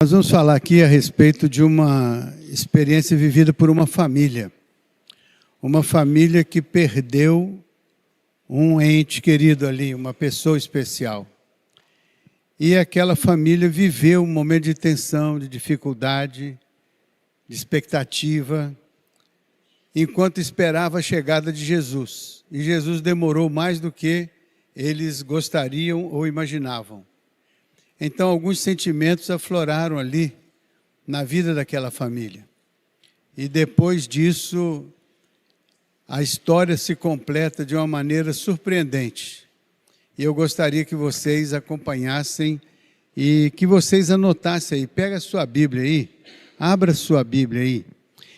Nós vamos falar aqui a respeito de uma experiência vivida por uma família. Uma família que perdeu um ente querido ali, uma pessoa especial. E aquela família viveu um momento de tensão, de dificuldade, de expectativa, enquanto esperava a chegada de Jesus. E Jesus demorou mais do que eles gostariam ou imaginavam. Então, alguns sentimentos afloraram ali na vida daquela família. E depois disso, a história se completa de uma maneira surpreendente. E eu gostaria que vocês acompanhassem e que vocês anotassem aí. Pega a sua Bíblia aí, abra a sua Bíblia aí.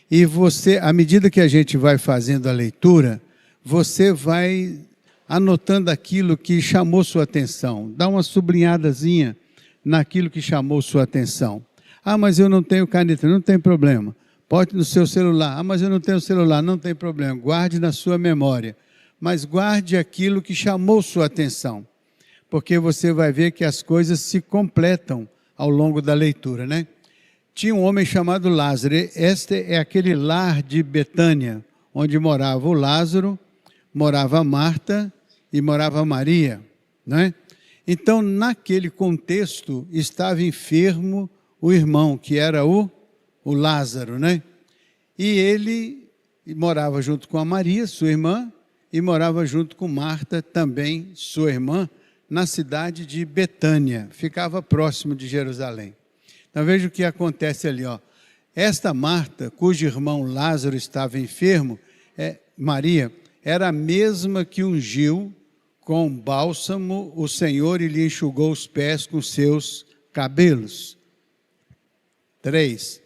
E você, à medida que a gente vai fazendo a leitura, você vai anotando aquilo que chamou sua atenção. Dá uma sublinhadazinha naquilo que chamou sua atenção. Ah, mas eu não tenho caneta, não tem problema. Pode no seu celular. Ah, mas eu não tenho celular, não tem problema. Guarde na sua memória. Mas guarde aquilo que chamou sua atenção. Porque você vai ver que as coisas se completam ao longo da leitura, né? Tinha um homem chamado Lázaro. Este é aquele lar de Betânia, onde morava o Lázaro, morava Marta e morava Maria, né? Então, naquele contexto, estava enfermo o irmão, que era o Lázaro, né? E ele morava junto com a Maria, sua irmã, e morava junto com Marta, também sua irmã, na cidade de Betânia, ficava próximo de Jerusalém. Então, veja o que acontece ali, ó. Esta Marta, cujo irmão Lázaro estava enfermo, Maria, era a mesma que ungiu com bálsamo o Senhor e lhe enxugou os pés com seus cabelos. 3.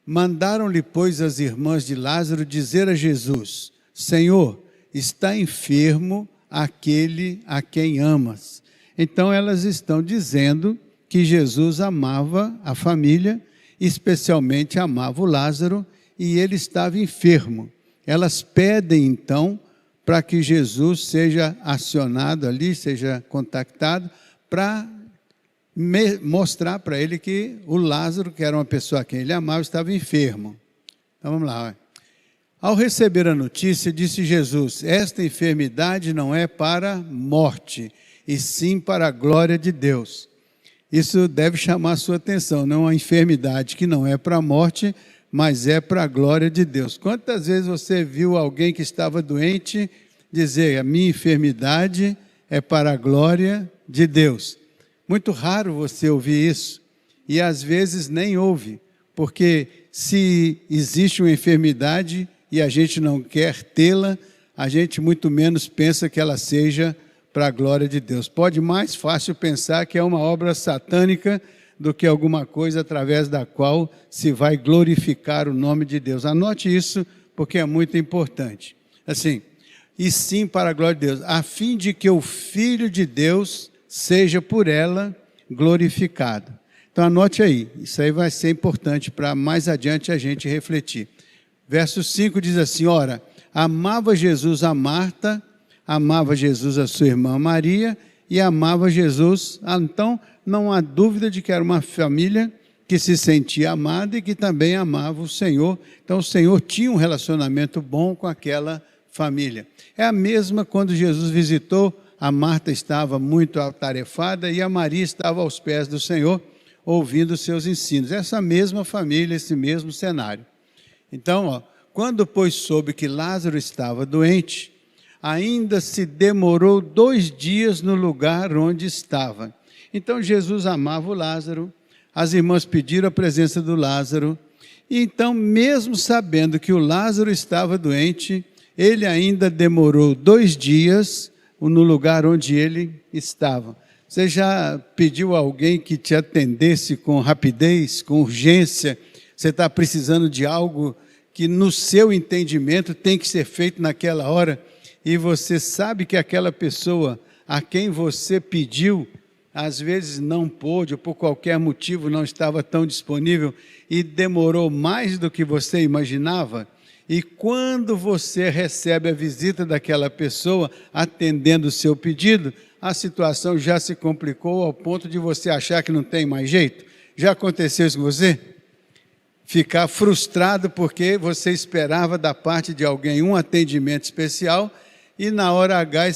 Mandaram-lhe, pois, as irmãs de Lázaro dizer a Jesus: Senhor, está enfermo aquele a quem amas. Então elas estão dizendo que Jesus amava a família, especialmente amava o Lázaro, e ele estava enfermo. Elas pedem então para que Jesus seja acionado ali, seja contactado, para mostrar para ele que o Lázaro, que era uma pessoa a quem ele amava, estava enfermo. Então vamos lá. Ao receber a notícia, disse Jesus: esta enfermidade não é para morte, e sim para a glória de Deus. Isso deve chamar a sua atenção, não é uma enfermidade que não é para a morte, mas é para a glória de Deus. Quantas vezes você viu alguém que estava doente dizer: a minha enfermidade é para a glória de Deus? Muito raro você ouvir isso, e às vezes nem ouve, porque se existe uma enfermidade e a gente não quer tê-la, a gente muito menos pensa que ela seja para a glória de Deus. Pode mais fácil pensar que é uma obra satânica do que alguma coisa através da qual se vai glorificar o nome de Deus. Anote isso, porque é muito importante. Assim, e sim para a glória de Deus, a fim de que o Filho de Deus seja por ela glorificado. Então anote aí, isso aí vai ser importante para mais adiante a gente refletir. Verso 5 diz assim: ora, amava Jesus a Marta, amava Jesus a sua irmã Maria e amava Jesus. Então, não há dúvida de que era uma família que se sentia amada e que também amava o Senhor. Então, o Senhor tinha um relacionamento bom com aquela família. É a mesma quando Jesus visitou, a Marta estava muito atarefada e a Maria estava aos pés do Senhor, ouvindo os seus ensinos. Essa mesma família, esse mesmo cenário. Então, ó, quando pois soube que Lázaro estava doente, ainda se demorou 2 dias no lugar onde estava. Então Jesus amava o Lázaro, as irmãs pediram a presença do Lázaro, e então, mesmo sabendo que o Lázaro estava doente, ele ainda demorou 2 dias no lugar onde ele estava. Você já pediu a alguém que te atendesse com rapidez, com urgência? Você está precisando de algo que no seu entendimento tem que ser feito naquela hora, e você sabe que aquela pessoa a quem você pediu, às vezes não pôde, ou por qualquer motivo não estava tão disponível, e demorou mais do que você imaginava, e quando você recebe a visita daquela pessoa, atendendo o seu pedido, a situação já se complicou ao ponto de você achar que não tem mais jeito. Já aconteceu isso com você? Ficar frustrado porque você esperava da parte de alguém um atendimento especial e na hora H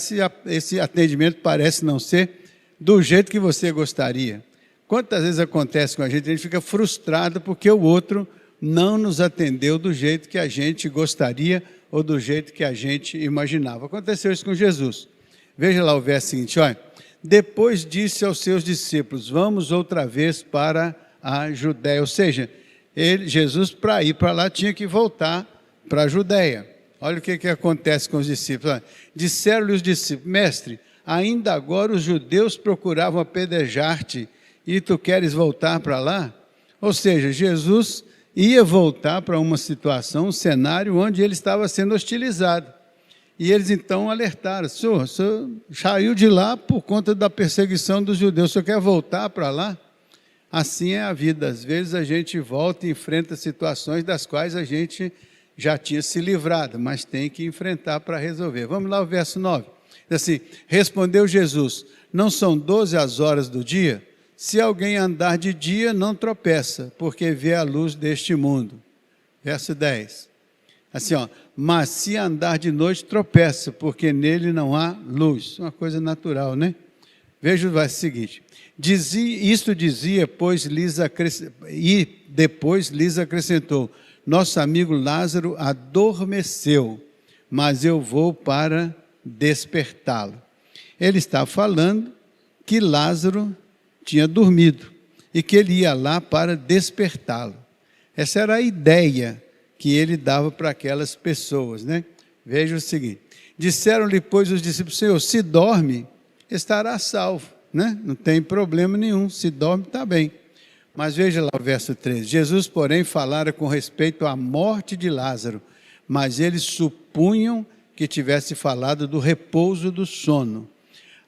esse atendimento parece não ser do jeito que você gostaria. Quantas vezes acontece com a gente fica frustrado porque o outro não nos atendeu do jeito que a gente gostaria ou do jeito que a gente imaginava. Aconteceu isso com Jesus. Veja lá o verso seguinte, olha. Depois disse aos seus discípulos, vamos outra vez para a Judéia. Ou seja, Jesus para ir para lá tinha que voltar para a Judéia. Olha o que acontece com os discípulos. Disseram-lhe os discípulos, mestre, ainda agora os judeus procuravam apedrejar-te e tu queres voltar para lá? Ou seja, Jesus ia voltar para uma situação, um cenário onde ele estava sendo hostilizado. E eles então alertaram, senhor saiu de lá por conta da perseguição dos judeus, o senhor quer voltar para lá? Assim é a vida, às vezes a gente volta e enfrenta situações das quais a gente já tinha se livrado, mas tem que enfrentar para resolver. Vamos lá o verso 9, diz assim, respondeu Jesus, não são 12 as horas do dia? Se alguém andar de dia, não tropeça, porque vê a luz deste mundo. Verso 10, assim, mas se andar de noite, tropeça, porque nele não há luz. Uma coisa natural, né? Veja o verso seguinte. Isto dizia, e depois lhes acrescentou, nosso amigo Lázaro adormeceu, mas eu vou para despertá-lo. Ele está falando que Lázaro tinha dormido e que ele ia lá para despertá-lo. Essa era a ideia que ele dava para aquelas pessoas, né? Veja o seguinte, disseram-lhe, pois, os discípulos, Senhor, se dorme, estará salvo, né? Não tem problema nenhum, se dorme, está bem. Mas veja lá o verso 13, Jesus, porém, falara com respeito à morte de Lázaro, mas eles supunham que tivesse falado do repouso do sono.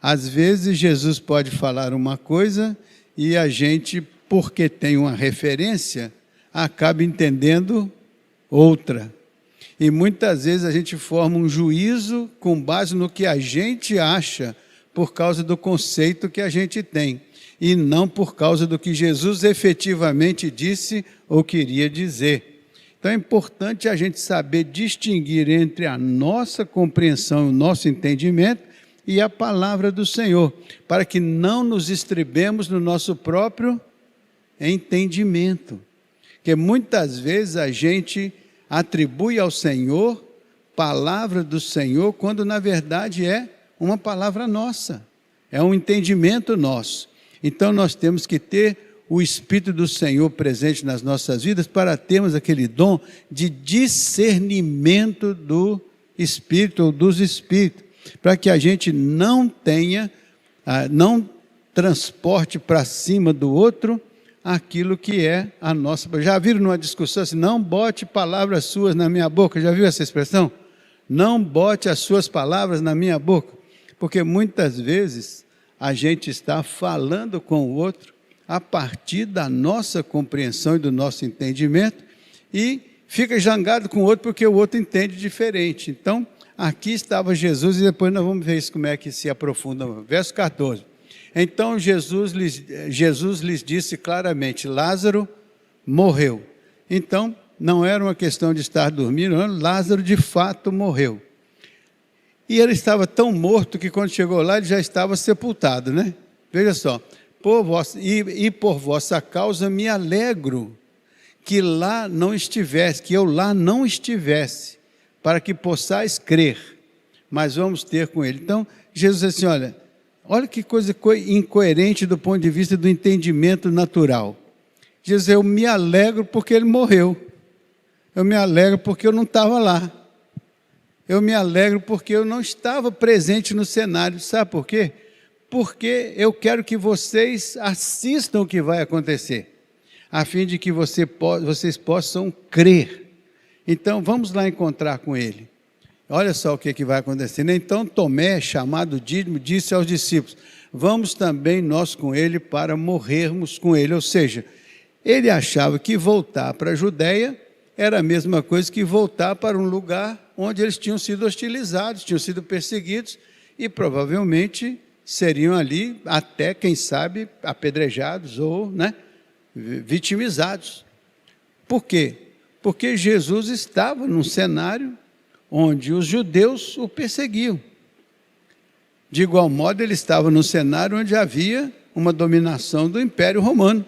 Às vezes, Jesus pode falar uma coisa e a gente, porque tem uma referência, acaba entendendo outra. E muitas vezes a gente forma um juízo com base no que a gente acha por causa do conceito que a gente tem e não por causa do que Jesus efetivamente disse ou queria dizer. Então é importante a gente saber distinguir entre a nossa compreensão, o nosso entendimento e a palavra do Senhor, para que não nos estrebemos no nosso próprio entendimento. Porque muitas vezes a gente atribui ao Senhor palavra do Senhor, quando na verdade é uma palavra nossa, é um entendimento nosso. Então nós temos que ter o Espírito do Senhor presente nas nossas vidas para termos aquele dom de discernimento do Espírito ou dos Espíritos, para que a gente não tenha, não transporte para cima do outro aquilo que é a nossa. Já viram numa discussão assim, não bote palavras suas na minha boca, já viu essa expressão? Não bote as suas palavras na minha boca, porque muitas vezes a gente está falando com o outro a partir da nossa compreensão e do nosso entendimento e fica zangado com o outro porque o outro entende diferente. Então, aqui estava Jesus e depois nós vamos ver isso, como é que se aprofunda. Verso 14. Então Jesus lhes disse claramente, Lázaro morreu. Então, não era uma questão de estar dormindo, não, Lázaro de fato morreu. E ele estava tão morto que quando chegou lá ele já estava sepultado, né? Veja só, por vossa causa me alegro que lá não estivesse, que eu lá não estivesse, para que possais crer, mas vamos ter com ele. Então, Jesus disse assim, olha que coisa incoerente do ponto de vista do entendimento natural. Jesus, eu me alegro porque ele morreu. Eu me alegro porque eu não estava lá. Eu me alegro porque eu não estava presente no cenário. Sabe por quê? Porque eu quero que vocês assistam o que vai acontecer, a fim de que vocês possam crer. Então, vamos lá encontrar com ele. Olha só o que vai acontecer. Então, Tomé, chamado Dídimo, disse aos discípulos, vamos também nós com ele para morrermos com ele. Ou seja, ele achava que voltar para a Judéia era a mesma coisa que voltar para um lugar onde eles tinham sido hostilizados, tinham sido perseguidos e provavelmente seriam ali até, quem sabe, apedrejados ou, vitimizados. Por quê? Porque Jesus estava num cenário onde os judeus o perseguiam. De igual modo, ele estava num cenário onde havia uma dominação do Império Romano.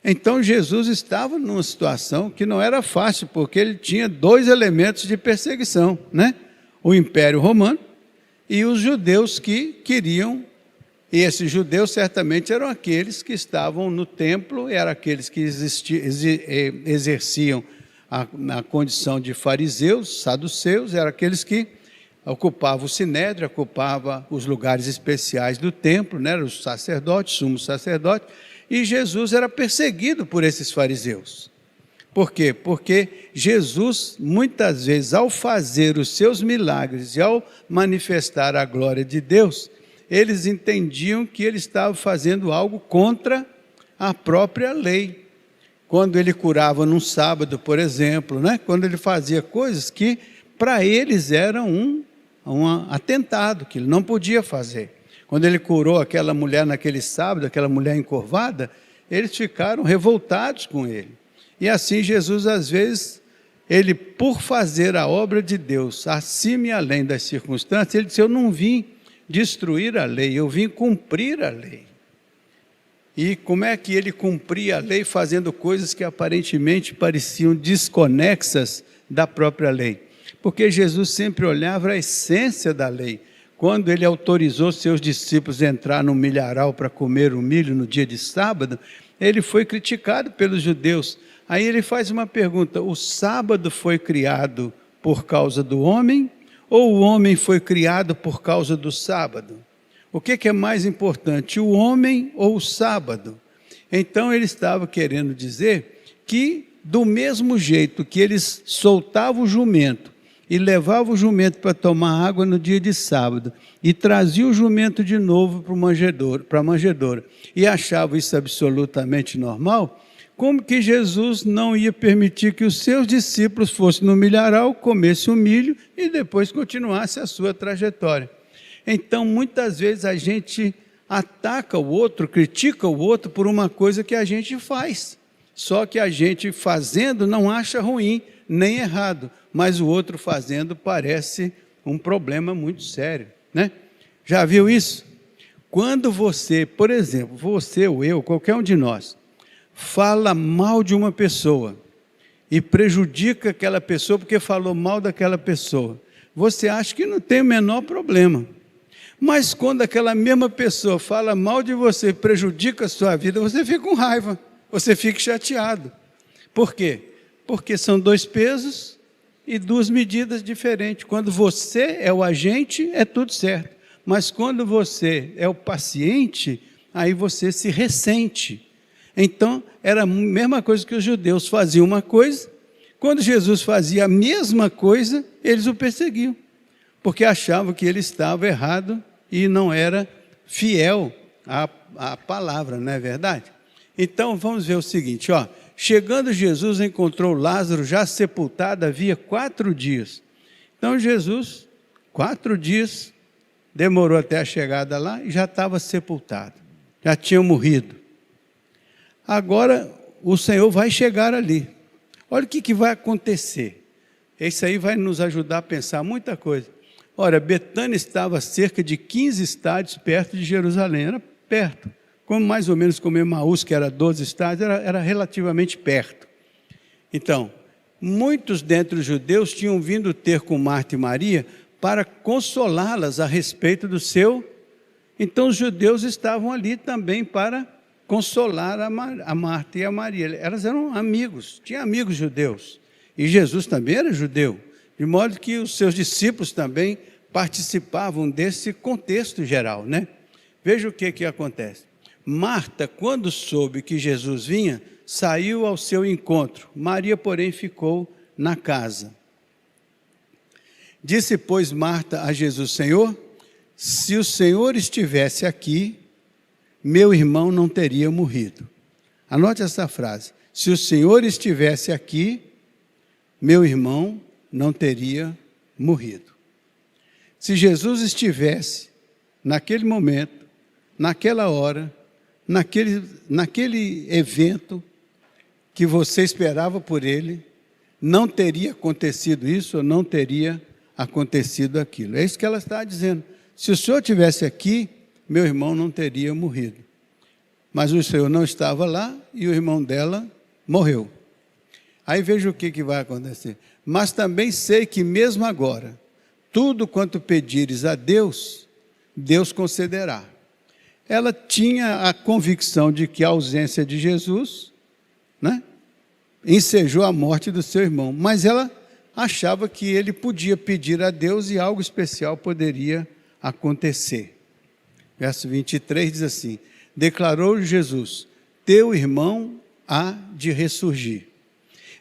Então, Jesus estava numa situação que não era fácil, porque ele tinha dois elementos de perseguição, né? O Império Romano e os judeus que queriam. E esses judeus certamente eram aqueles que estavam no templo, eram aqueles que exerciam a condição de fariseus, saduceus, eram aqueles que ocupavam o sinédrio, ocupavam os lugares especiais do templo, né? Os sacerdotes, sumos sacerdotes, e Jesus era perseguido por esses fariseus. Por quê? Porque Jesus, muitas vezes, ao fazer os seus milagres e ao manifestar a glória de Deus, eles entendiam que ele estava fazendo algo contra a própria lei. Quando ele curava num sábado, por exemplo, né? Quando ele fazia coisas que para eles eram um atentado, que ele não podia fazer. Quando ele curou aquela mulher naquele sábado, aquela mulher encurvada, eles ficaram revoltados com ele. E assim Jesus, às vezes, ele, por fazer a obra de Deus acima e além das circunstâncias, ele disse: eu não vim destruir a lei, eu vim cumprir a lei. E como é que ele cumpria a lei fazendo coisas que aparentemente pareciam desconexas da própria lei? Porque Jesus sempre olhava a essência da lei. Quando ele autorizou seus discípulos a entrar no milharal para comer o milho no dia de sábado, ele foi criticado pelos judeus. Aí ele faz uma pergunta: o sábado foi criado por causa do homem ou o homem foi criado por causa do sábado? O que é mais importante, o homem ou o sábado? Então ele estava querendo dizer que do mesmo jeito que eles soltavam o jumento e levavam o jumento para tomar água no dia de sábado e traziam o jumento de novo para a manjedoura e achavam isso absolutamente normal, como que Jesus não ia permitir que os seus discípulos fossem no milharal, comessem o milho e depois continuassem a sua trajetória? Então, muitas vezes a gente ataca o outro, critica o outro por uma coisa que a gente faz. Só que a gente fazendo não acha ruim, nem errado, mas o outro fazendo parece um problema muito sério, né? Já viu isso? Quando você, por exemplo, você ou eu, qualquer um de nós, fala mal de uma pessoa e prejudica aquela pessoa porque falou mal daquela pessoa, você acha que não tem o menor problema. Mas quando aquela mesma pessoa fala mal de você, prejudica a sua vida, você fica com raiva, você fica chateado. Por quê? Porque são dois pesos e duas medidas diferentes. Quando você é o agente, é tudo certo. Mas quando você é o paciente, aí você se ressente. Então, era a mesma coisa que os judeus faziam uma coisa, quando Jesus fazia a mesma coisa, eles o perseguiam, porque achavam que ele estava errado e não era fiel à palavra, não é verdade? Então, vamos ver o seguinte, ó. Chegando Jesus, encontrou Lázaro já sepultado havia 4 dias. Então, Jesus, 4 dias, demorou até a chegada lá e já estava sepultado, já tinha morrido. Agora, o Senhor vai chegar ali. Olha o que vai acontecer. Isso aí vai nos ajudar a pensar muita coisa. Ora, Betânia estava a cerca de 15 estádios perto de Jerusalém, era perto. Como mais ou menos como Emaús, que era 12 estádios, era relativamente perto. Então, muitos dentre os judeus tinham vindo ter com Marta e Maria para consolá-las a respeito do seu. Então, os judeus estavam ali também para consolar a Marta e a Maria. Elas eram amigos, tinha amigos judeus. E Jesus também era judeu, de modo que os seus discípulos também participavam desse contexto geral, né? Veja o que acontece. Marta, quando soube que Jesus vinha, saiu ao seu encontro. Maria, porém, ficou na casa. Disse, pois, Marta a Jesus: Senhor, se o Senhor estivesse aqui, meu irmão não teria morrido. Anote essa frase. Se o Senhor estivesse aqui, meu irmão não teria morrido. Se Jesus estivesse naquele momento, naquela hora, naquele evento que você esperava por ele, não teria acontecido isso ou não teria acontecido aquilo. É isso que ela está dizendo. Se o Senhor estivesse aqui, meu irmão não teria morrido. Mas o Senhor não estava lá e o irmão dela morreu. Aí veja o que vai acontecer. Mas também sei que mesmo agora, tudo quanto pedires a Deus, Deus concederá. Ela tinha a convicção de que a ausência de Jesus, né, ensejou a morte do seu irmão, mas ela achava que ele podia pedir a Deus e algo especial poderia acontecer. Verso 23 diz assim: declarou Jesus, teu irmão há de ressurgir.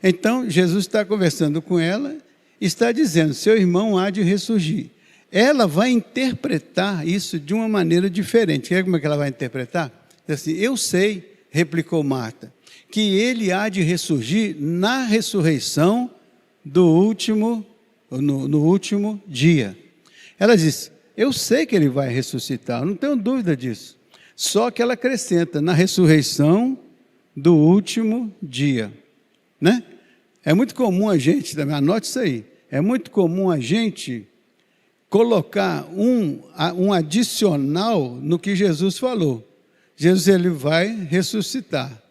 Então, Jesus está conversando com ela, está dizendo, seu irmão há de ressurgir. Ela vai interpretar isso de uma maneira diferente. Quer como é que ela vai interpretar? Diz assim, eu sei, replicou Marta, que ele há de ressurgir na ressurreição do último, no último dia. Ela diz, eu sei que ele vai ressuscitar, eu não tenho dúvida disso. Só que ela acrescenta, na ressurreição do último dia. Né? É muito comum a gente, anote isso aí, é muito comum a gente colocar um adicional no que Jesus falou. Jesus, ele vai ressuscitar.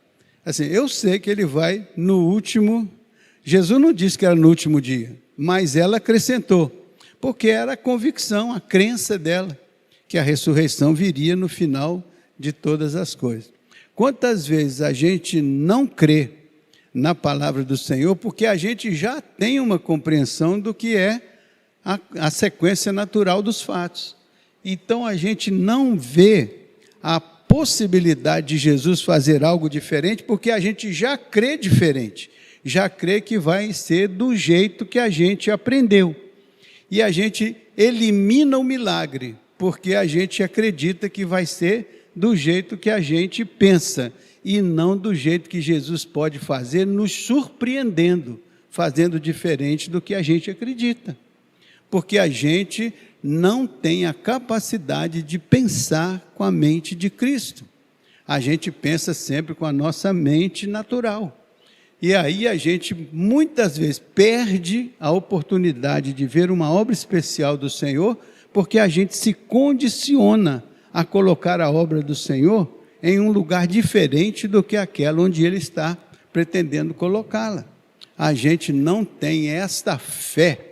Assim, eu sei que ele vai no último. Jesus não disse que era no último dia, mas ela acrescentou, porque era a convicção, a crença dela, que a ressurreição viria no final de todas as coisas. Quantas vezes a gente não crê na palavra do Senhor, porque a gente já tem uma compreensão do que é a sequência natural dos fatos. Então a gente não vê a possibilidade de Jesus fazer algo diferente, porque a gente já crê diferente, já crê que vai ser do jeito que a gente aprendeu. E a gente elimina o milagre, porque a gente acredita que vai ser do jeito que a gente pensa, e não do jeito que Jesus pode fazer, nos surpreendendo, fazendo diferente do que a gente acredita. Porque a gente não tem a capacidade de pensar com a mente de Cristo. A gente pensa sempre com a nossa mente natural. E aí a gente muitas vezes perde a oportunidade de ver uma obra especial do Senhor, porque a gente se condiciona a colocar a obra do Senhor em um lugar diferente do que aquela onde Ele está pretendendo colocá-la. A gente não tem esta fé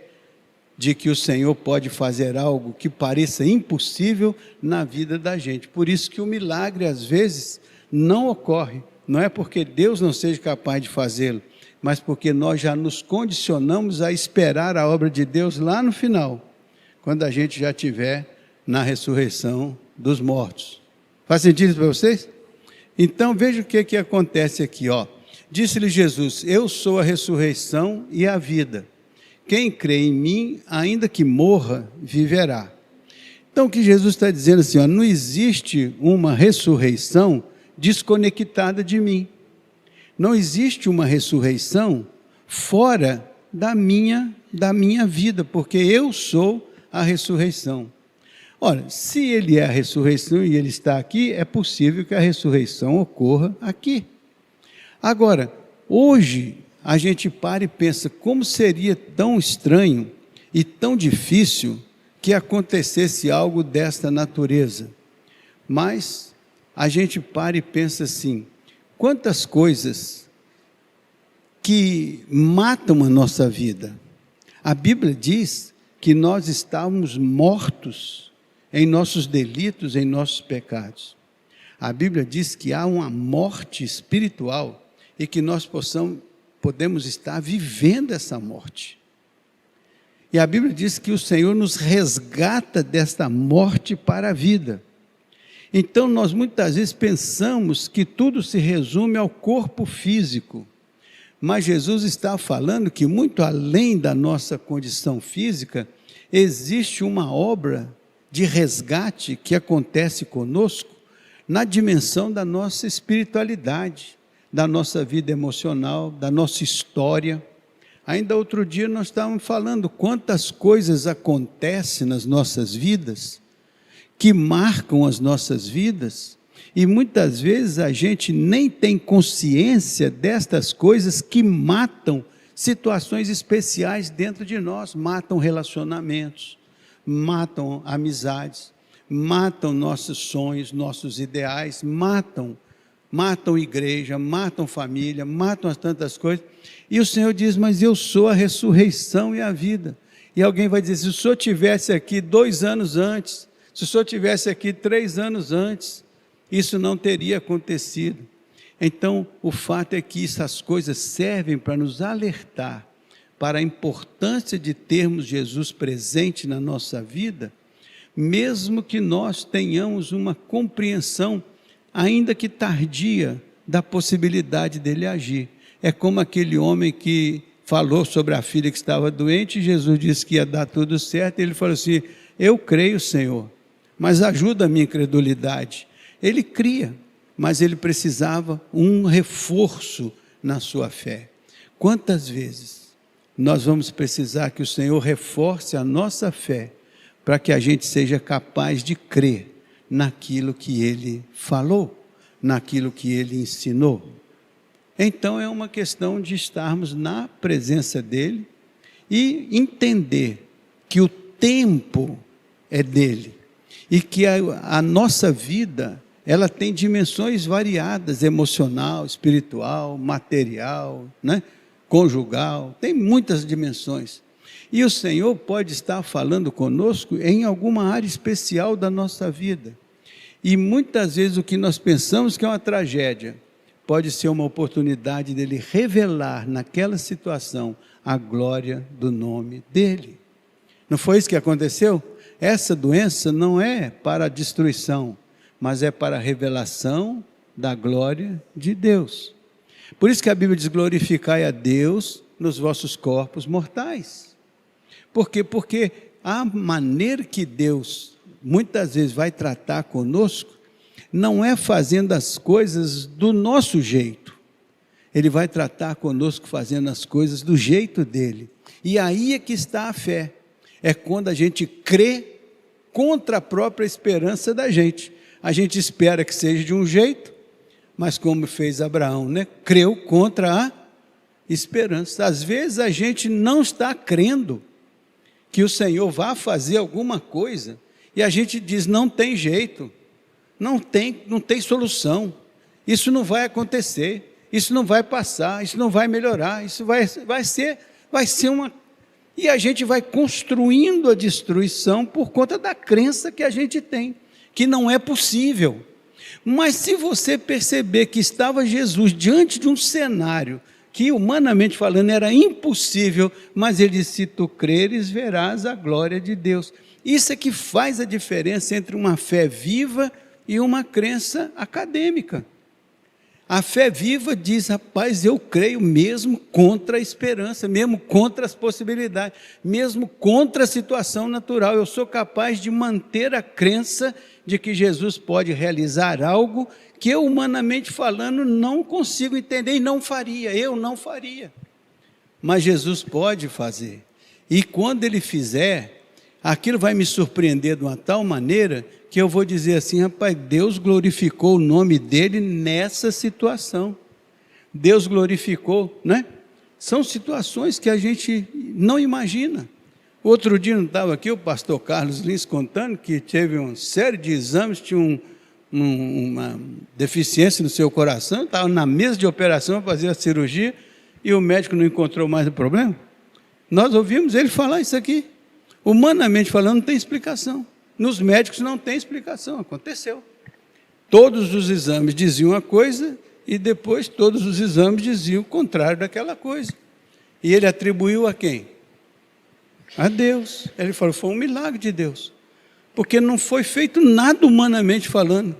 de que o Senhor pode fazer algo que pareça impossível na vida da gente. Por isso que o milagre, às vezes, não ocorre. Não é porque Deus não seja capaz de fazê-lo, mas porque nós já nos condicionamos a esperar a obra de Deus lá no final, quando a gente já estiver na ressurreição dos mortos. Faz sentido isso para vocês? Então, veja o que acontece aqui. Disse-lhe Jesus, eu sou a ressurreição e a vida. Quem crê em mim, ainda que morra, viverá. Então, o que Jesus está dizendo assim, não existe uma ressurreição desconectada de mim. Não existe uma ressurreição fora da minha vida, porque eu sou a ressurreição. Ora, se ele é a ressurreição e ele está aqui, é possível que a ressurreição ocorra aqui. Agora, hoje, a gente para e pensa, como seria tão estranho e tão difícil que acontecesse algo desta natureza. Mas a gente para e pensa assim, quantas coisas que matam a nossa vida. A Bíblia diz que nós estávamos mortos em nossos delitos, em nossos pecados. A Bíblia diz que há uma morte espiritual e que nós podemos estar vivendo essa morte. E a Bíblia diz que o Senhor nos resgata desta morte para a vida. Então nós muitas vezes pensamos que tudo se resume ao corpo físico, mas Jesus está falando que muito além da nossa condição física, existe uma obra de resgate que acontece conosco na dimensão da nossa espiritualidade, da nossa vida emocional, da nossa história. Ainda outro dia nós estávamos falando quantas coisas acontecem nas nossas vidas, que marcam as nossas vidas, E muitas vezes a gente nem tem consciência destas coisas que matam situações especiais dentro de nós, matam relacionamentos, matam amizades, matam nossos sonhos, nossos ideais, matam igreja, matam família, matam tantas coisas. E o Senhor diz, mas eu sou a ressurreição e a vida. E alguém vai dizer, se o Senhor tivesse aqui 2 anos antes, se o Senhor tivesse aqui 3 anos antes, isso não teria acontecido. Então, o fato é que essas coisas servem para nos alertar para a importância de termos Jesus presente na nossa vida, mesmo que nós tenhamos uma compreensão, ainda que tardia, da possibilidade dele agir. É como aquele homem que falou sobre a filha que estava doente, e Jesus disse que ia dar tudo certo, e ele falou assim, eu creio, Senhor, mas ajuda a minha incredulidade. Ele cria, mas ele precisava um reforço na sua fé. Quantas vezes nós vamos precisar que o Senhor reforce a nossa fé, para que a gente seja capaz de crer naquilo que Ele falou, naquilo que Ele ensinou? Então é uma questão de estarmos na presença dEle e entender que o tempo é dEle e que a nossa vida, ela tem dimensões variadas, emocional, espiritual, material, né? Conjugal, tem muitas dimensões. E o Senhor pode estar falando conosco em alguma área especial da nossa vida. E muitas vezes o que nós pensamos que é uma tragédia, pode ser uma oportunidade dele revelar naquela situação a glória do nome dele. Não foi isso que aconteceu? Essa doença não é para a destruição, mas é para a revelação da glória de Deus. Por isso que a Bíblia diz, glorificai a Deus nos vossos corpos mortais. Por quê? Porque a maneira que Deus muitas vezes vai tratar conosco, não é fazendo as coisas do nosso jeito. Ele vai tratar conosco fazendo as coisas do jeito dele. E aí é que está a fé. É quando a gente crê contra a própria esperança da gente. A gente espera que seja de um jeito, mas como fez Abraão, né? Creu contra a esperança. Às vezes a gente não está crendo que o Senhor vá fazer alguma coisa, e a gente diz, não tem jeito, não tem solução, isso não vai acontecer, isso não vai passar, isso não vai melhorar, isso vai ser uma... E a gente vai construindo a destruição por conta da crença que a gente tem, que não é possível. Mas se você perceber que estava Jesus diante de um cenário que, humanamente falando, era impossível, mas ele disse, se tu creres, verás a glória de Deus. Isso é que faz a diferença entre uma fé viva e uma crença acadêmica. A fé viva diz, rapaz, eu creio mesmo contra a esperança, mesmo contra as possibilidades, mesmo contra a situação natural. Eu sou capaz de manter a crença de que Jesus pode realizar algo que eu, humanamente falando, não consigo entender e não faria, eu não faria. Mas Jesus pode fazer. E quando Ele fizer, aquilo vai me surpreender de uma tal maneira que eu vou dizer assim, rapaz, Deus glorificou o nome dEle nessa situação. Deus glorificou, né? São situações que a gente não imagina. Outro dia não estava aqui o pastor Carlos Lins contando que teve uma série de exames, tinha uma deficiência no seu coração, estava na mesa de operação para fazer a cirurgia e o médico não encontrou mais o problema. Nós ouvimos ele falar isso aqui. Humanamente falando, não tem explicação. Nos médicos não tem explicação, aconteceu. Todos os exames diziam uma coisa e depois todos os exames diziam o contrário daquela coisa. E ele atribuiu a quem? A Deus. Ele falou, foi um milagre de Deus. Porque não foi feito nada humanamente falando.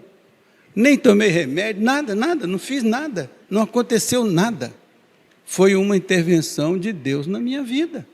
Nem tomei remédio, nada, não fiz nada. Não aconteceu nada. Foi uma intervenção de Deus na minha vida.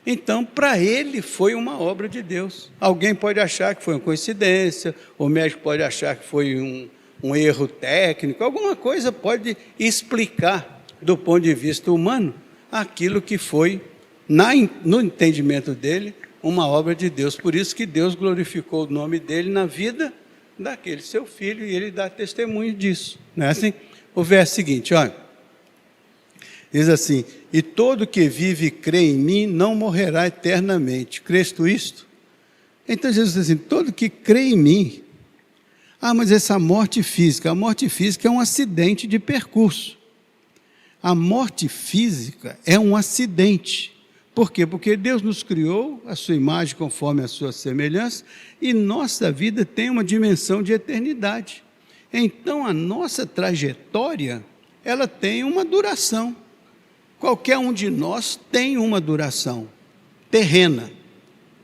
Então, para ele, foi uma obra de Deus. Alguém pode achar que foi uma coincidência, o médico pode achar que foi um erro técnico, alguma coisa pode explicar, do ponto de vista humano, aquilo que foi, no entendimento dele, uma obra de Deus. Por isso que Deus glorificou o nome dele na vida daquele seu filho, e ele dá testemunho disso. Não é assim? O verso seguinte, olha, diz assim: e todo que vive e crê em mim não morrerá eternamente. Crês tu isto? Então Jesus diz assim: todo que crê em mim. Ah, mas essa morte física, a morte física é um acidente de percurso. A morte física é um acidente. Por quê? Porque Deus nos criou a sua imagem conforme a sua semelhança, e nossa vida tem uma dimensão de eternidade. Então a nossa trajetória, ela tem uma duração. Qualquer um de nós tem uma duração terrena,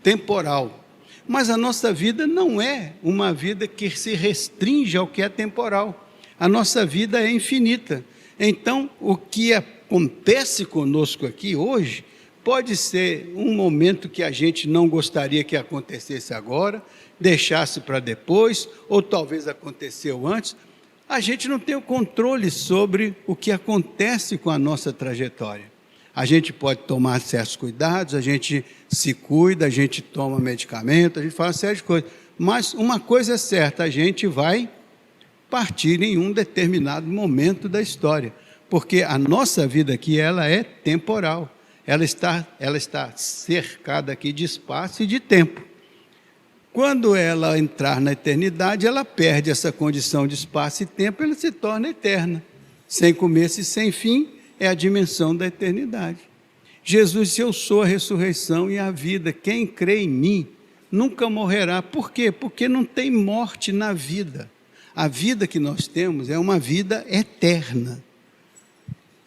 temporal. Mas a nossa vida não é uma vida que se restringe ao que é temporal. A nossa vida é infinita. Então, o que acontece conosco aqui hoje pode ser um momento que a gente não gostaria que acontecesse agora, deixasse para depois, ou talvez aconteceu antes. A gente não tem o controle sobre o que acontece com a nossa trajetória. A gente pode tomar certos cuidados, a gente se cuida, a gente toma medicamento, a gente faz uma série de coisas. Mas uma coisa é certa, a gente vai partir em um determinado momento da história. Porque a nossa vida aqui, ela é temporal. Ela está cercada aqui de espaço e de tempo. Quando ela entrar na eternidade, ela perde essa condição de espaço e tempo, ela se torna eterna. Sem começo e sem fim, é a dimensão da eternidade. Jesus disse: eu sou a ressurreição e a vida. Quem crê em mim nunca morrerá. Por quê? Porque não tem morte na vida. A vida que nós temos é uma vida eterna.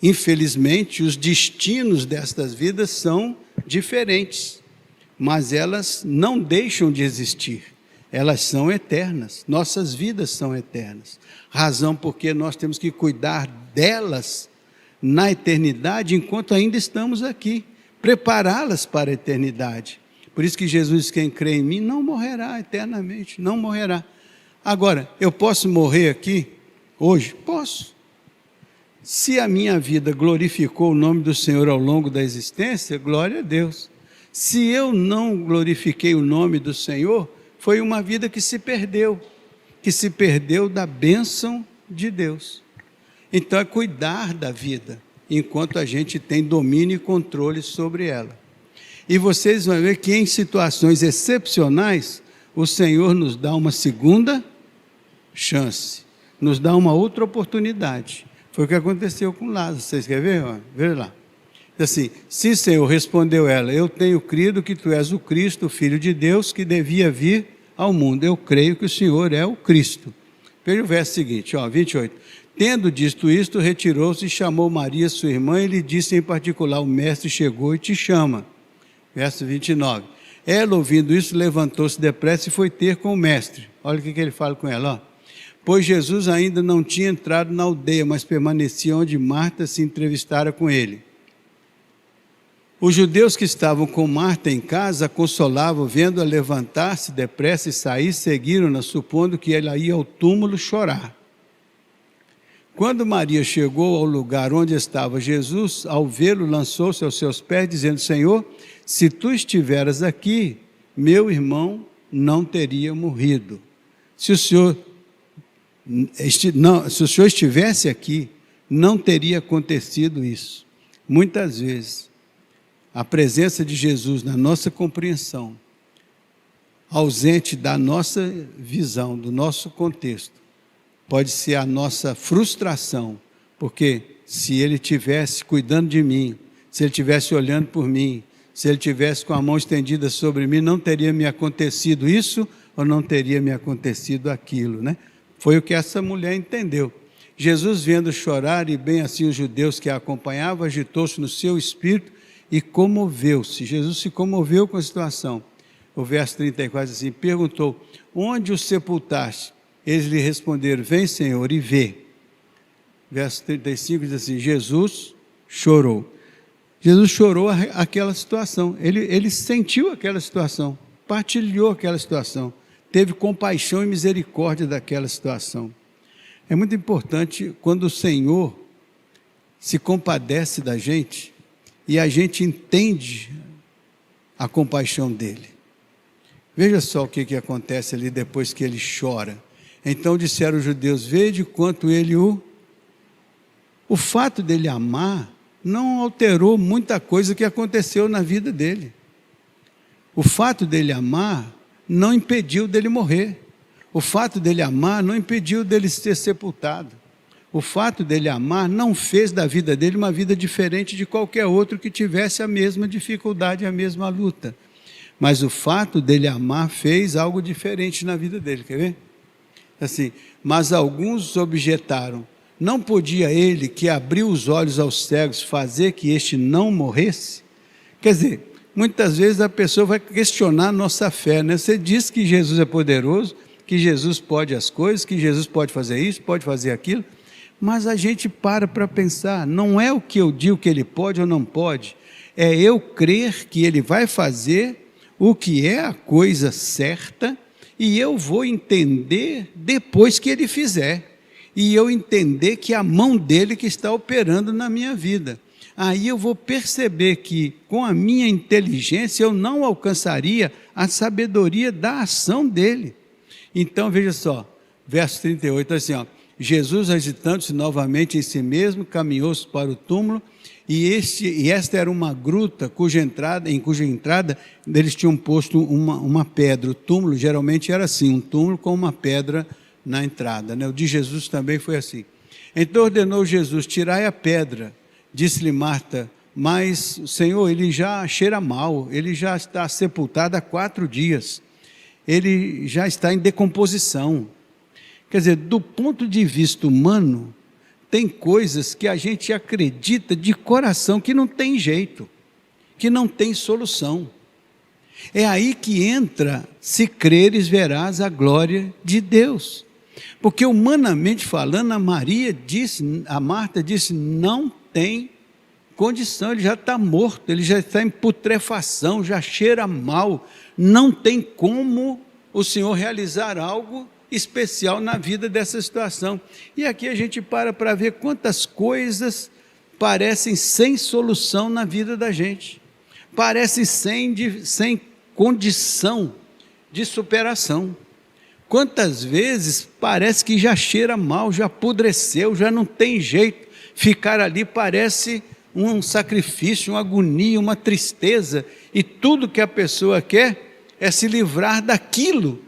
Infelizmente, os destinos destas vidas são diferentes, mas elas não deixam de existir. Elas são eternas, nossas vidas são eternas. Razão porque nós temos que cuidar delas na eternidade, enquanto ainda estamos aqui, prepará-las para a eternidade. Por isso que Jesus diz: quem crê em mim não morrerá eternamente, não morrerá. Agora, eu posso morrer aqui hoje? Posso. Se a minha vida glorificou o nome do Senhor ao longo da existência, glória a Deus. Se eu não glorifiquei o nome do Senhor, foi uma vida que se perdeu da bênção de Deus. Então é cuidar da vida, enquanto a gente tem domínio e controle sobre ela. E vocês vão ver que em situações excepcionais, o Senhor nos dá uma segunda chance, nos dá uma outra oportunidade. Foi o que aconteceu com Lázaro. Vocês querem ver? Veja lá. Assim: sim, Senhor, respondeu ela, eu tenho crido que tu és o Cristo, o Filho de Deus, que devia vir ao mundo. Eu creio que o Senhor é o Cristo. Veja o verso seguinte, 28. Tendo dito isto, retirou-se e chamou Maria, sua irmã, e lhe disse em particular: o mestre chegou e te chama. Verso 29. Ela, ouvindo isso, levantou-se depressa e foi ter com o mestre. Olha o que ele fala com ela, Pois Jesus ainda não tinha entrado na aldeia, mas permanecia onde Marta se entrevistara com ele. Os judeus que estavam com Marta em casa a consolavam, vendo-a levantar-se depressa e sair, seguiram-na, supondo que ela ia ao túmulo chorar. Quando Maria chegou ao lugar onde estava Jesus, ao vê-lo, lançou-se aos seus pés, dizendo: Senhor, se tu estiveras aqui, meu irmão não teria morrido. Se o Senhor estivesse aqui, não teria acontecido isso. Muitas vezes, a presença de Jesus na nossa compreensão, ausente da nossa visão, do nosso contexto, pode ser a nossa frustração, porque se Ele estivesse cuidando de mim, se Ele estivesse olhando por mim, se Ele estivesse com a mão estendida sobre mim, não teria me acontecido isso, ou não teria me acontecido aquilo, né? Foi o que essa mulher entendeu. Jesus, vendo chorar, e bem assim os judeus que a acompanhavam, agitou-se no seu espírito e comoveu-se. Jesus se comoveu com a situação. O verso 34 diz assim: perguntou: onde o sepultaste? Eles lhe responderam: vem, Senhor, e vê. Verso 35 diz assim: Jesus chorou. Jesus chorou aquela situação. Ele sentiu aquela situação, partilhou aquela situação, teve compaixão e misericórdia daquela situação. É muito importante quando o Senhor se compadece da gente e a gente entende a compaixão dele. Veja só o que acontece ali depois que ele chora. Então disseram os judeus: vede quanto ele o fato dele amar não alterou muita coisa que aconteceu na vida dele. O fato dele amar não impediu dele morrer. O fato dele amar não impediu dele ser sepultado. O fato dele amar não fez da vida dele uma vida diferente de qualquer outro que tivesse a mesma dificuldade, a mesma luta. Mas o fato dele amar fez algo diferente na vida dele, quer ver? Assim, mas alguns objetaram: não podia ele, que abriu os olhos aos cegos, fazer que este não morresse? Quer dizer, muitas vezes a pessoa vai questionar a nossa fé, né? Você diz que Jesus é poderoso, que Jesus pode as coisas, que Jesus pode fazer isso, pode fazer aquilo, mas a gente para pensar, não é o que eu digo que ele pode ou não pode, é eu crer que ele vai fazer o que é a coisa certa, e eu vou entender depois que ele fizer, e eu entender que é a mão dele que está operando na minha vida. Aí eu vou perceber que com a minha inteligência eu não alcançaria a sabedoria da ação dele. Então veja só, verso 38, assim, ó: Jesus, agitando-se novamente em si mesmo, caminhou-se para o túmulo, e esta era uma gruta em cuja entrada eles tinham posto uma pedra. O túmulo geralmente era assim, um túmulo com uma pedra na entrada, né? O de Jesus também foi assim. Então ordenou Jesus: tirai a pedra. Disse-lhe Marta: mas Senhor, ele já cheira mal, ele já está sepultado há 4 dias, ele já está em decomposição. Quer dizer, do ponto de vista humano, tem coisas que a gente acredita de coração que não tem jeito, que não tem solução. É aí que entra: se creres, verás a glória de Deus. Porque humanamente falando, a Marta disse: não tem condição, ele já está morto, ele já está em putrefação, já cheira mal, não tem como o Senhor realizar algo especial na vida dessa situação. E aqui a gente para ver quantas coisas parecem sem solução na vida da gente, parecem sem condição de superação. Quantas vezes parece que já cheira mal, já apodreceu, já não tem jeito, ficar ali parece um sacrifício, uma agonia, uma tristeza, e tudo que a pessoa quer é se livrar daquilo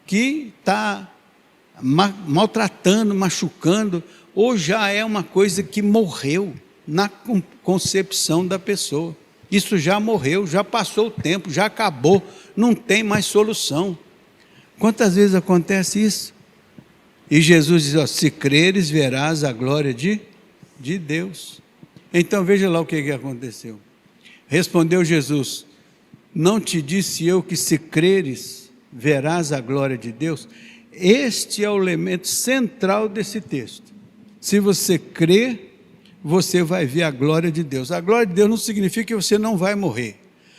que está maltratando, machucando, ou já é uma coisa que morreu na concepção da pessoa. Isso já morreu, já passou o tempo, já acabou, não tem mais solução. Quantas vezes acontece isso? E Jesus diz: ó, se creres, verás a glória de Deus. Então veja lá o que aconteceu. Respondeu Jesus: não te disse eu que se creres, verás a glória de Deus? Este é o elemento central desse texto. Se você crer, você vai ver a glória de Deus. A glória de Deus não significa que você não vai morrer.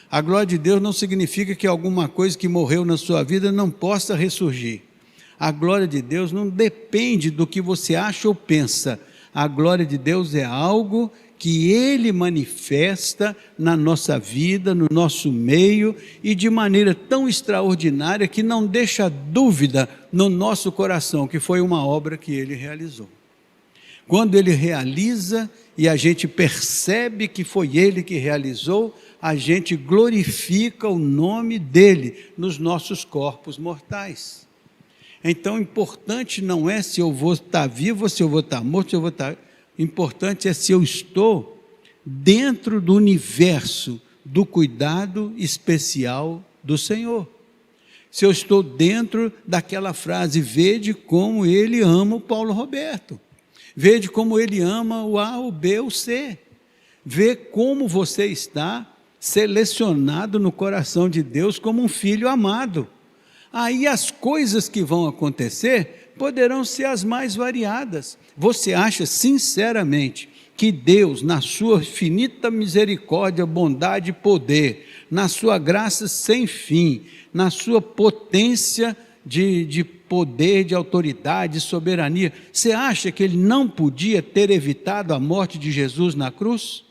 A glória de Deus não significa que alguma coisa que morreu na sua vida não possa ressurgir. A glória de Deus não depende do que você acha ou pensa. A glória de Deus é algo que Ele manifesta na nossa vida, no nosso meio, e de maneira tão extraordinária que não deixa dúvida no nosso coração que foi uma obra que Ele realizou. Quando Ele realiza e a gente percebe que foi Ele que realizou, a gente glorifica o nome dEle nos nossos corpos mortais. Então, o importante não é se eu vou estar vivo ou se eu vou estar morto, se eu vou estar... O importante é se eu estou dentro do universo do cuidado especial do Senhor. Se eu estou dentro daquela frase: vede como Ele ama o Paulo Roberto. Vede como Ele ama o A, o B, o C. Vê como você está selecionado no coração de Deus como um filho amado. Aí as coisas que vão acontecer poderão ser as mais variadas. Você acha sinceramente que Deus, na sua infinita misericórdia, bondade e poder, na sua graça sem fim, na sua potência de poder, de autoridade, de soberania, você acha que Ele não podia ter evitado a morte de Jesus na cruz?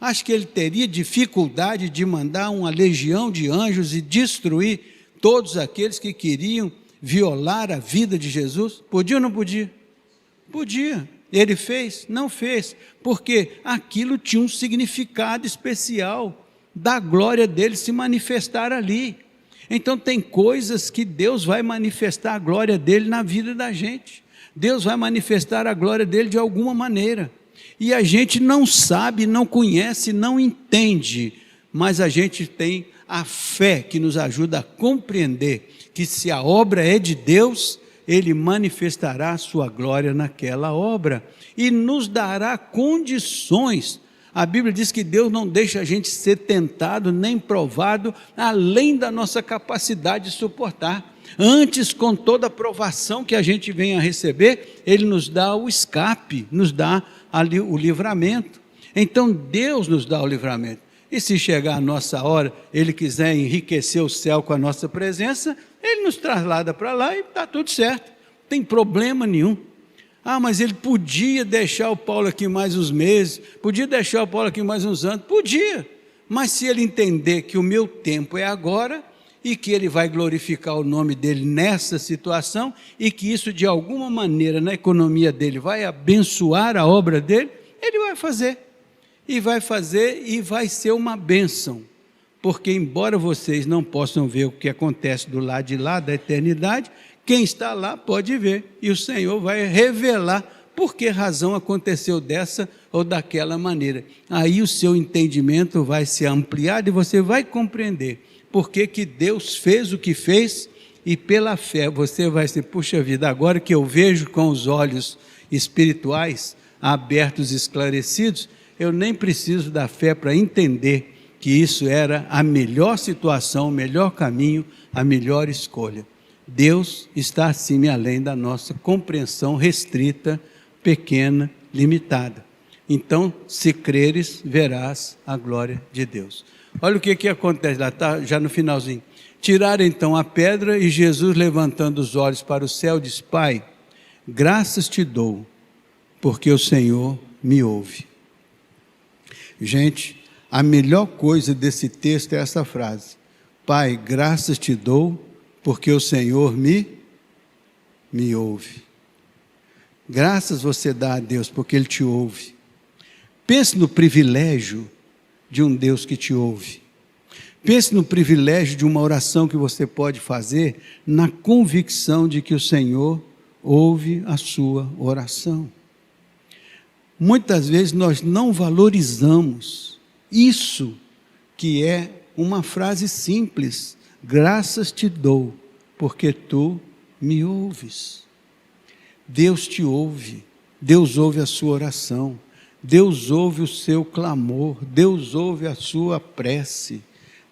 Acha que Ele teria dificuldade de mandar uma legião de anjos e destruir todos aqueles que queriam violar a vida de Jesus? Podia ou não podia? Podia. Ele fez? Não fez, porque aquilo tinha um significado especial da glória dele se manifestar ali. Então tem coisas que Deus vai manifestar a glória dele na vida da gente. Deus vai manifestar a glória dele de alguma maneira. E a gente não sabe, não conhece, não entende, mas a gente tem a fé que nos ajuda a compreender que se a obra é de Deus, Ele manifestará a sua glória naquela obra e nos dará condições. A Bíblia diz que Deus não deixa a gente ser tentado nem provado além da nossa capacidade de suportar. Antes, com toda a provação que a gente venha a receber, Ele nos dá o escape, nos dá ali o livramento. Então Deus nos dá o livramento. E se chegar a nossa hora, Ele quiser enriquecer o céu com a nossa presença, Ele nos traslada para lá e está tudo certo, não tem problema nenhum. Ah, mas Ele podia deixar o Paulo aqui mais uns meses, podia deixar o Paulo aqui mais uns anos, podia, mas se Ele entender que o meu tempo é agora, e que Ele vai glorificar o nome dEle nessa situação, e que isso de alguma maneira na economia dEle vai abençoar a obra dEle, Ele vai fazer, e vai ser uma bênção, porque embora vocês não possam ver o que acontece do lado de lá da eternidade, quem está lá pode ver, e o Senhor vai revelar por que razão aconteceu dessa ou daquela maneira. Aí o seu entendimento vai se ampliar e você vai compreender por que Deus fez o que fez, e pela fé você vai dizer, puxa vida, agora que eu vejo com os olhos espirituais abertos, esclarecidos, eu nem preciso da fé para entender que isso era a melhor situação, o melhor caminho, a melhor escolha. Deus está acima e além da nossa compreensão restrita, pequena, limitada. Então, se creres, verás a glória de Deus. Olha o que acontece lá, tá, já no finalzinho. Tiraram então a pedra e Jesus, levantando os olhos para o céu, diz, Pai, graças te dou, porque o Senhor me ouve. Gente, a melhor coisa desse texto é essa frase, Pai, graças te dou, porque o Senhor me ouve. Graças você dá a Deus, porque Ele te ouve. Pense no privilégio de um Deus que te ouve. Pense no privilégio de uma oração que você pode fazer na convicção de que o Senhor ouve a sua oração. Muitas vezes nós não valorizamos isso que é uma frase simples, graças te dou, porque tu me ouves. Deus te ouve, Deus ouve a sua oração, Deus ouve o seu clamor, Deus ouve a sua prece,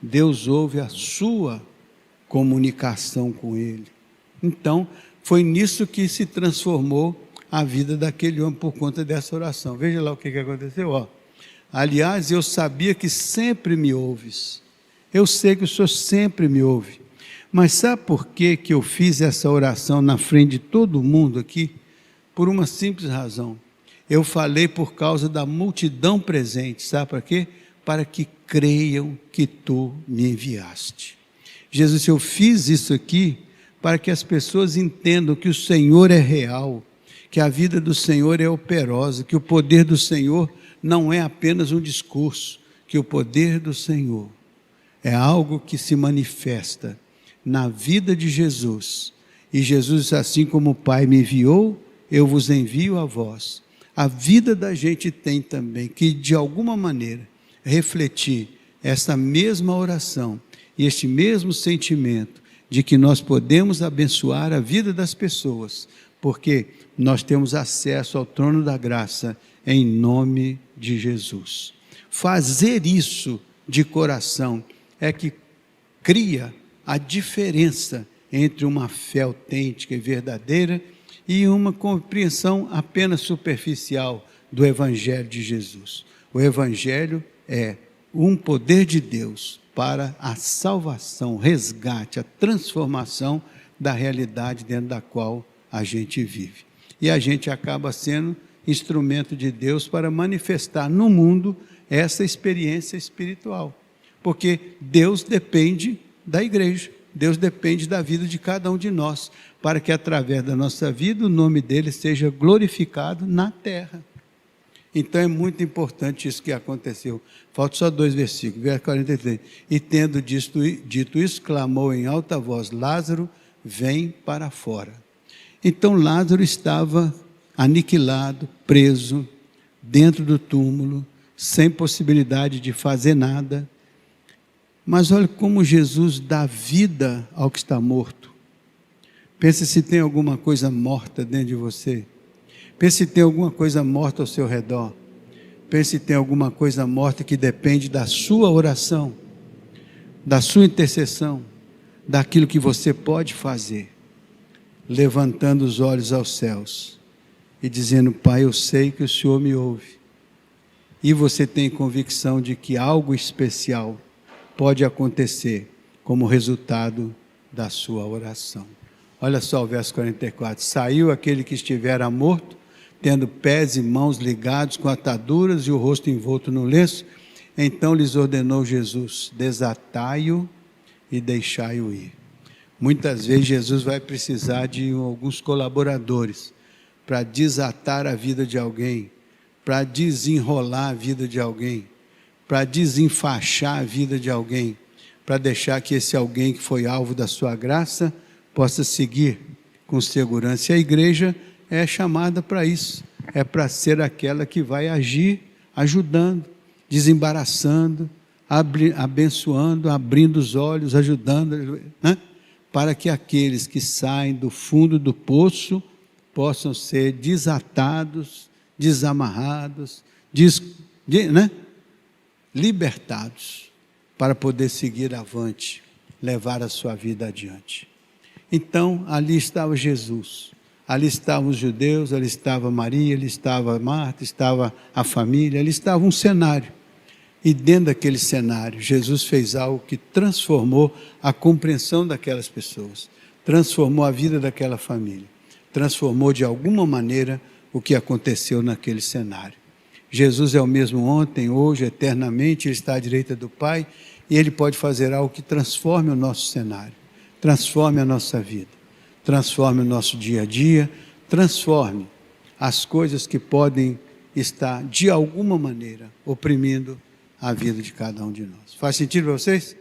Deus ouve a sua comunicação com Ele. Então, foi nisso que se transformou a vida daquele homem por conta dessa oração. Veja lá o que aconteceu. Ó. Aliás, eu sabia que sempre me ouves. Eu sei que o Senhor sempre me ouve. Mas sabe por que eu fiz essa oração na frente de todo mundo aqui? Por uma simples razão. Eu falei por causa da multidão presente. Sabe para quê? Para que creiam que tu me enviaste. Jesus, eu fiz isso aqui para que as pessoas entendam que o Senhor é real, que a vida do Senhor é operosa, que o poder do Senhor não é apenas um discurso, que o poder do Senhor é algo que se manifesta na vida de Jesus. E Jesus, assim como o Pai me enviou, eu vos envio a vós. A vida da gente tem também que, de alguma maneira, refletir essa mesma oração e este mesmo sentimento de que nós podemos abençoar a vida das pessoas, porque nós temos acesso ao trono da graça em nome de Jesus. Fazer isso de coração é que cria a diferença entre uma fé autêntica e verdadeira e uma compreensão apenas superficial do Evangelho de Jesus. O Evangelho é um poder de Deus para a salvação, o resgate, a transformação da realidade dentro da qual a gente vive. E a gente acaba sendo instrumento de Deus para manifestar no mundo essa experiência espiritual. Porque Deus depende da igreja, Deus depende da vida de cada um de nós, para que através da nossa vida o nome dele seja glorificado na terra. Então é muito importante isso que aconteceu. Falta só 2 versículos, verso 43. E tendo dito isso, clamou em alta voz: Lázaro, vem para fora. Então Lázaro estava aniquilado, preso, dentro do túmulo, sem possibilidade de fazer nada. Mas olha como Jesus dá vida ao que está morto. Pense se tem alguma coisa morta dentro de você. Pense se tem alguma coisa morta ao seu redor. Pense se tem alguma coisa morta que depende da sua oração, da sua intercessão, daquilo que você pode fazer, levantando os olhos aos céus e dizendo: Pai, eu sei que o Senhor me ouve. E você tem convicção de que algo especial pode acontecer como resultado da sua oração. Olha só o verso 44. Saiu aquele que estivera morto, tendo pés e mãos ligados com ataduras e o rosto envolto no lenço. Então lhes ordenou Jesus: desatai-o e deixai-o ir. Muitas vezes Jesus vai precisar de alguns colaboradores para desatar a vida de alguém, para desenrolar a vida de alguém, para desenfaixar a vida de alguém, para deixar que esse alguém que foi alvo da sua graça possa seguir com segurança. E a igreja é chamada para isso, é para ser aquela que vai agir, ajudando, desembaraçando, abençoando, abrindo os olhos, ajudando, né? Para que aqueles que saem do fundo do poço possam ser desatados, desamarrados, né? Libertados, para poder seguir avante, levar a sua vida adiante. Então, ali estava Jesus, ali estavam os judeus, ali estava Maria, ali estava Marta, estava a família, ali estava um cenário. E dentro daquele cenário, Jesus fez algo que transformou a compreensão daquelas pessoas, transformou a vida daquela família, transformou de alguma maneira o que aconteceu naquele cenário. Jesus é o mesmo ontem, hoje, eternamente, Ele está à direita do Pai, e Ele pode fazer algo que transforme o nosso cenário, transforme a nossa vida, transforme o nosso dia a dia, transforme as coisas que podem estar, de alguma maneira, oprimindo a vida de cada um de nós. Faz sentido para vocês?